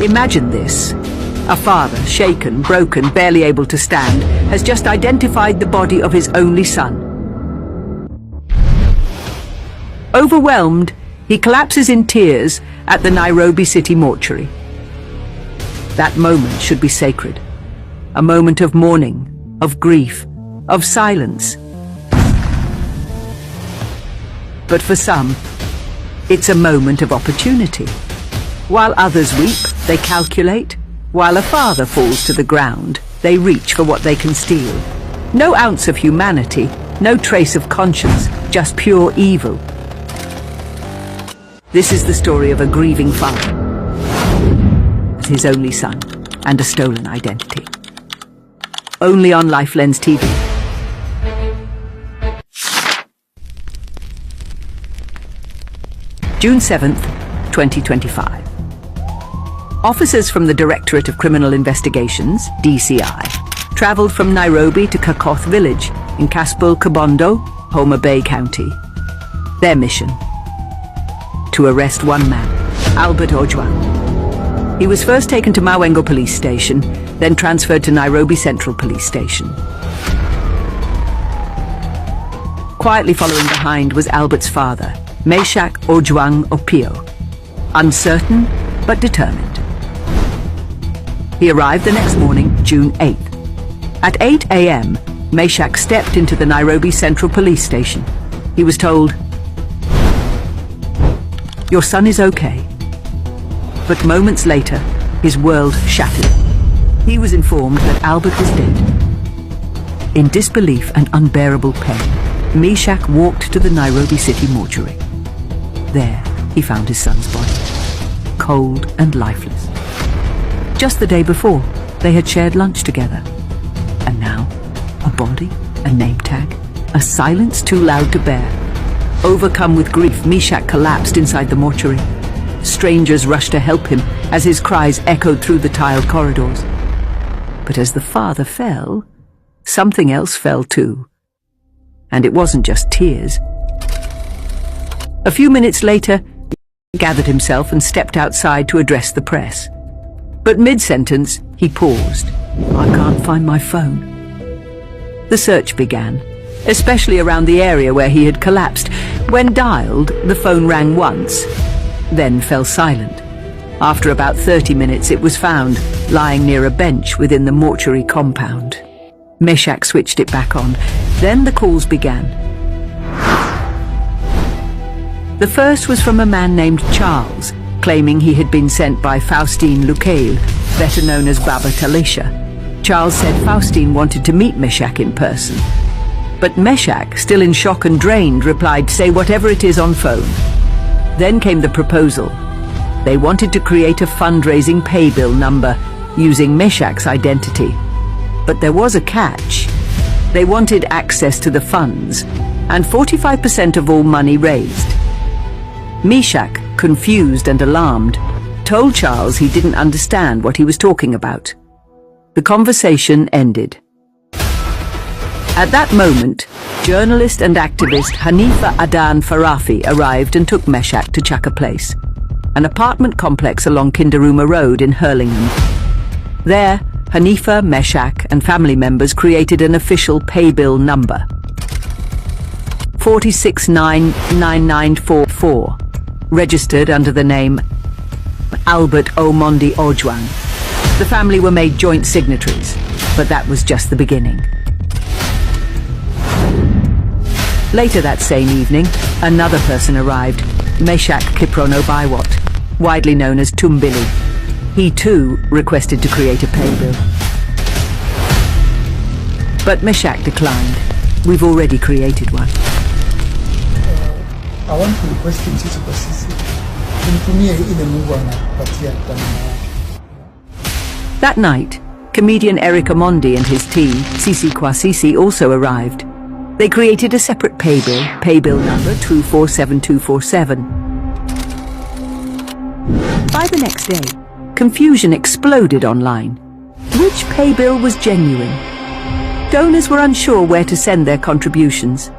Imagine this. A father, shaken, broken, barely able to stand, has just identified the body of his only son. Overwhelmed, he collapses in tears at the Nairobi city mortuary. That moment should be sacred. A moment of mourning, of grief, of silence. But for some, it's a moment of opportunity. While others weep, they calculate. While a father falls to the ground, they reach for what they can steal. No ounce of humanity, no trace of conscience, just pure evil. This is the story of a grieving father, his only son, and a stolen identity. Only on Lifelens TV. June 7th, 2025. Officers from the Directorate of Criminal Investigations, DCI, travelled from Nairobi to Kakoth village in Kaspul Kabondo, Homa Bay County. Their mission: to arrest one man, Albert Ojwang. He was first taken to Mawengo Police Station, then transferred to Nairobi Central Police Station. Quietly following behind was Albert's father, Meshach Ojwang Opio, uncertain but determined. He arrived the next morning, June 8th. At 8 a.m., Meshach stepped into the Nairobi Central Police Station. He was told, "Your son is okay." But moments later, his world shattered. He was informed that Albert was dead. In disbelief and unbearable pain, Meshach walked to the Nairobi city mortuary. There, he found his son's body, cold and lifeless. Just the day before, they had shared lunch together. And now, a body, a name tag, a silence too loud to bear. Overcome with grief, Meshach collapsed inside the mortuary. Strangers rushed to help him as his cries echoed through the tiled corridors. But as the father fell, something else fell too. And it wasn't just tears. A few minutes later, he gathered himself and stepped outside to address the press. But mid-sentence, he paused. "I can't find my phone." The search began, especially around the area where he had collapsed. When dialed, the phone rang once, then fell silent. After about 30 minutes, it was found, lying near a bench within the mortuary compound. Meshach switched it back on. Then the calls began. The first was from a man named Charles, claiming he had been sent by Faustine Lukail, better known as Baba Talisha. Charles said Faustine wanted to meet Meshach in person. But Meshach, still in shock and drained, replied, "Say whatever it is on phone." Then came the proposal. They wanted to create a fundraising pay bill number using Meshach's identity. But there was a catch. They wanted access to the funds and 45% of all money raised. Meshach, confused and alarmed, told Charles he didn't understand what he was talking about. The conversation ended. At that moment, journalist and activist Hanifa Adan Farafi arrived and took Meshach to Chaka Place, an apartment complex along Kindaruma Road in Hurlingham. There, Hanifa, Meshach and family members created an official pay bill number, 4699944, registered under the name Albert Omondi Ojwang. The family were made joint signatories, but that was just the beginning. Later that same evening, another person arrived, Meshach Kiprono Biwot, widely known as Tumbili. He too requested to create a pay bill. But Meshach declined. "We've already created one." I want to request nchi kwa sisi tumtumie ile Mungu anapatia kwa neema yake. That night, comedian Eric Omondi and his team, Sisi Kwasisi, also arrived. They created a separate pay bill number 247247. By the next day, confusion exploded online. Which pay bill was genuine? Donors were unsure where to send their contributions.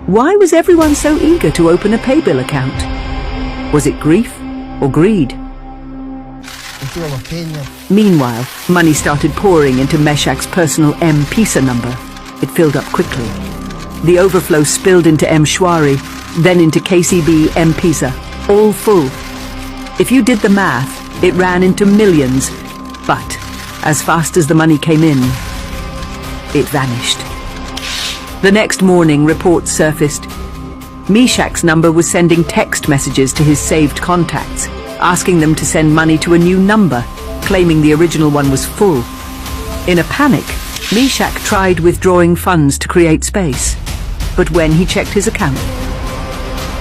Why was everyone so eager to open a pay bill account? Was it grief or greed? Meanwhile, money started pouring into Meshach's personal MPESA number. It filled up quickly. The overflow spilled into Mshwari, then into KCB MPESA, all full. If you did the math, it ran into millions, but as fast as the money came in, it vanished. The next morning, reports surfaced. Meshach's number was sending text messages to his saved contacts, asking them to send money to a new number, claiming the original one was full. In a panic, Meshach tried withdrawing funds to create space. But when he checked his account,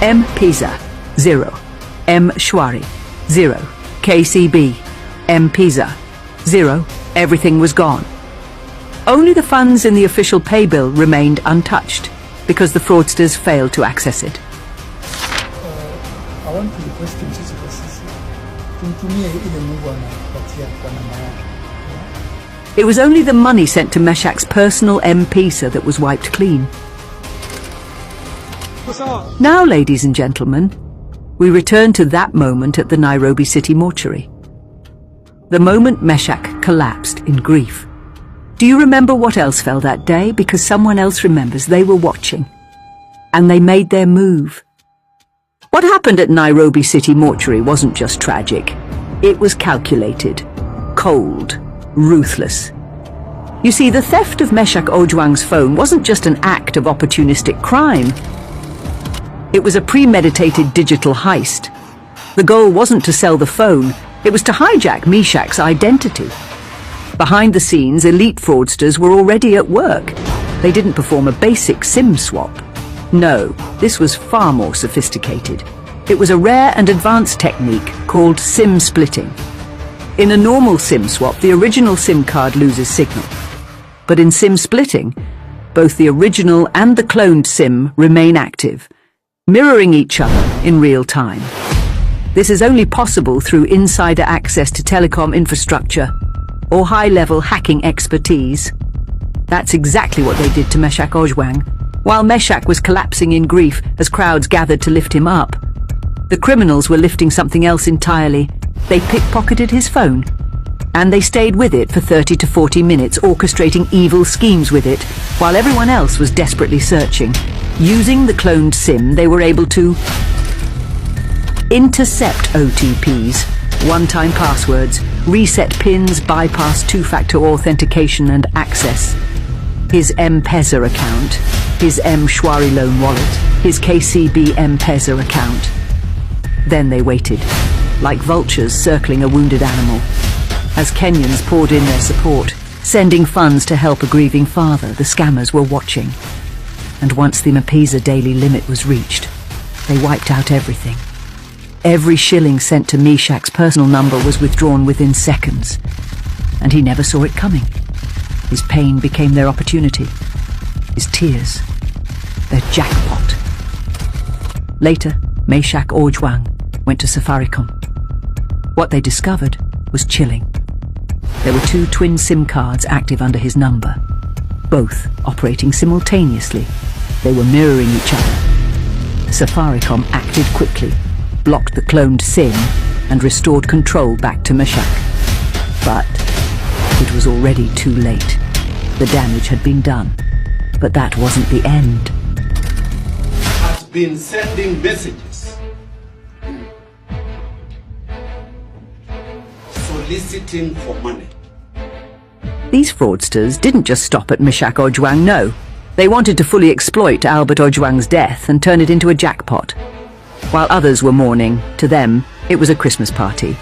MPESA, 0. Mshwari, 0. KCB, MPESA, 0. Everything was gone. Only the funds in the official pay bill remained untouched, because the fraudsters failed to access it. I want to request him to tutumie ile Mungu anapatia kwa namba yake. It was only the money sent to Meshach's personal MPESA that was wiped clean. Now, ladies and gentlemen, we return to that moment at the Nairobi City mortuary. The moment Meshach collapsed in grief. Do you remember what else fell that day? Because someone else remembers. They were watching. And they made their move. What happened at Nairobi City mortuary wasn't just tragic. It was calculated, cold, ruthless. You see, the theft of Meshach Ojwang'S phone wasn't just an act of opportunistic crime. It was a premeditated digital heist. The goal wasn't to sell the phone, it was to hijack Meshach's identity. Behind the scenes, elite fraudsters were already at work. They didn't perform a basic SIM swap. No, this was far more sophisticated. It was a rare and advanced technique called SIM splitting. In a normal SIM swap, the original SIM card loses signal. But in SIM splitting, both the original and the cloned SIM remain active, mirroring each other in real time. This is only possible through insider access to telecom infrastructure or high-level hacking expertise. That's exactly what they did to Meshach Ojwang. While Meshach was collapsing in grief as crowds gathered to lift him up, the criminals were lifting something else entirely. They pickpocketed his phone, and they stayed with it for 30 to 40 minutes, orchestrating evil schemes with it, while everyone else was desperately searching. Using the cloned SIM, they were able to intercept OTPs, one-time passwords, reset PINs, bypass two-factor authentication and access his M-PESA account, his Mshwari loan wallet, his KCB M-PESA account. Then they waited, like vultures circling a wounded animal, as Kenyans poured in their support, sending funds to help a grieving father. The scammers were watching. And once the MPESA daily limit was reached, they wiped out everything. Every shilling sent to Meshach's personal number was withdrawn within seconds, and he never saw it coming. His pain became their opportunity, his tears, their jackpot. Later, Meshach Ojwang went to Safaricom. What they discovered was chilling. There were 2 twin SIM cards active under his number, both operating simultaneously. They were mirroring each other. Safaricom acted quickly, blocked the cloned SIM, and restored control back to Meshach. But it was already too late. The damage had been done. But that wasn't the end. Has been sending messages soliciting for money. These fraudsters didn't just stop at Meshach Ojwang, no. They wanted to fully exploit Albert Ojwang's death and turn it into a jackpot. While others were mourning, to them, it was a Christmas party.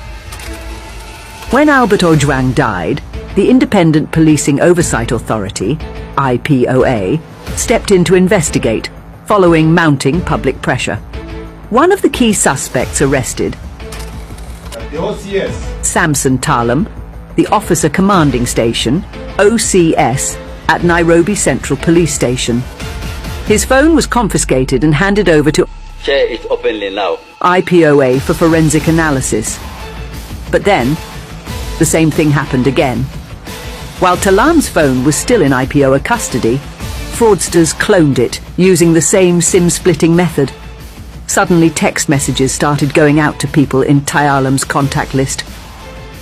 When Albert Ojwang died, the Independent Policing Oversight Authority, IPOA, stepped in to investigate, following mounting public pressure. One of the key suspects arrested, The OCS. Samson Talam, the Officer Commanding Station, OCS, at Nairobi Central Police Station. His phone was confiscated and handed over to Share it openly now. IPOA for forensic analysis. But then, the same thing happened again. While Talam's phone was still in IPOA custody, fraudsters cloned it using the same SIM-splitting method. Suddenly, text messages started going out to people in Talam's contact list.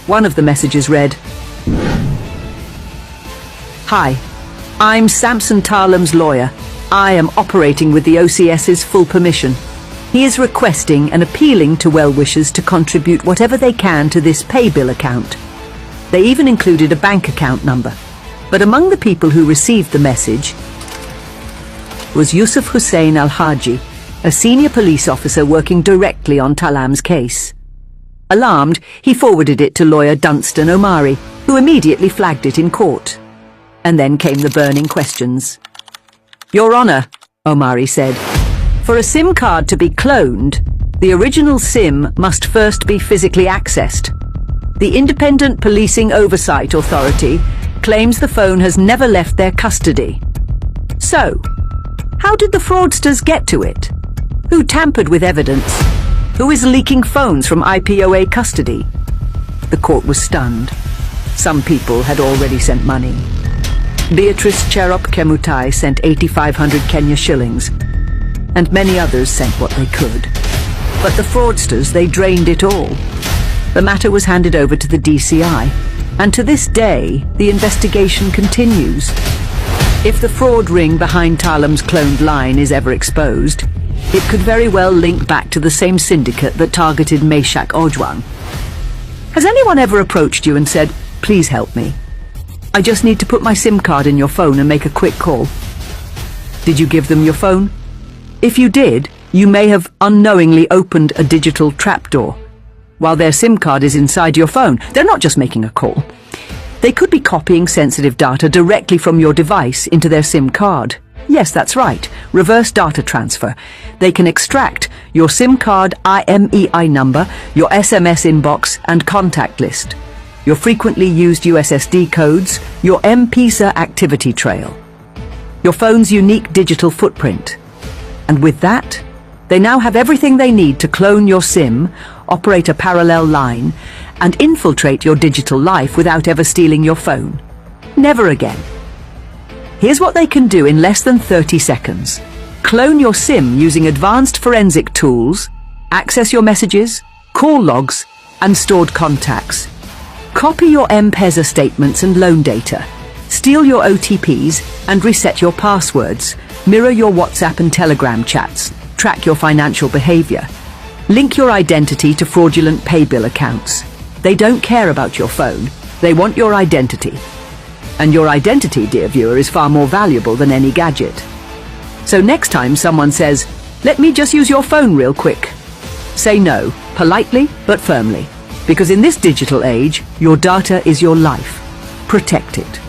One of the messages read, "Hi, I'm Samson Talam's lawyer. I am operating with the OCS's full permission. He is requesting and appealing to well-wishers to contribute whatever they can to this pay bill account." They even included a bank account number. But among the people who received the message was Yusuf Hussein Al-Haji, a senior police officer working directly on Talam's case. Alarmed, he forwarded it to lawyer Dunstan Omari, who immediately flagged it in court. And then came the burning questions. "Your Honor," Omari said, "for a SIM card to be cloned, the original SIM must first be physically accessed. The Independent Policing Oversight Authority claims the phone has never left their custody. So, how did the fraudsters get to it? Who tampered with evidence? Who is leaking phones from IPOA custody?" The court was stunned. Some people had already sent money. Beatrice Cherop Kemutai sent 8,500 Kenya shillings, and many others sent what they could. But the fraudsters, they drained it all. The matter was handed over to the DCI, and to this day, the investigation continues. If the fraud ring behind Talam's cloned line is ever exposed, it could very well link back to the same syndicate that targeted Meshack Ojwang. Has anyone ever approached you and said, "Please help me. I just need to put my SIM card in your phone and make a quick call"? Did you give them your phone? If you did, you may have unknowingly opened a digital trapdoor. While their SIM card is inside your phone, they're not just making a call. They could be copying sensitive data directly from your device into their SIM card. Yes, that's right. Reverse data transfer. They can extract your SIM card IMEI number, your SMS inbox and contact list, your frequently used USSD codes, your MPESA activity trail, your phone's unique digital footprint. And with that, they now have everything they need to clone your SIM, operate a parallel line, and infiltrate your digital life without ever stealing your phone. Never again. Here's what they can do in less than 30 seconds. Clone your SIM using advanced forensic tools, access your messages, call logs, and stored contacts. Copy your MPESA statements and loan data. Steal your OTPs and reset your passwords. Mirror your WhatsApp and Telegram chats. Track your financial behavior. Link your identity to fraudulent pay bill accounts. They don't care about your phone. They want your identity. And your identity, dear viewer, is far more valuable than any gadget. So next time someone says, "Let me just use your phone real quick," say no, politely but firmly. Because in this digital age, your data is your life. Protect it.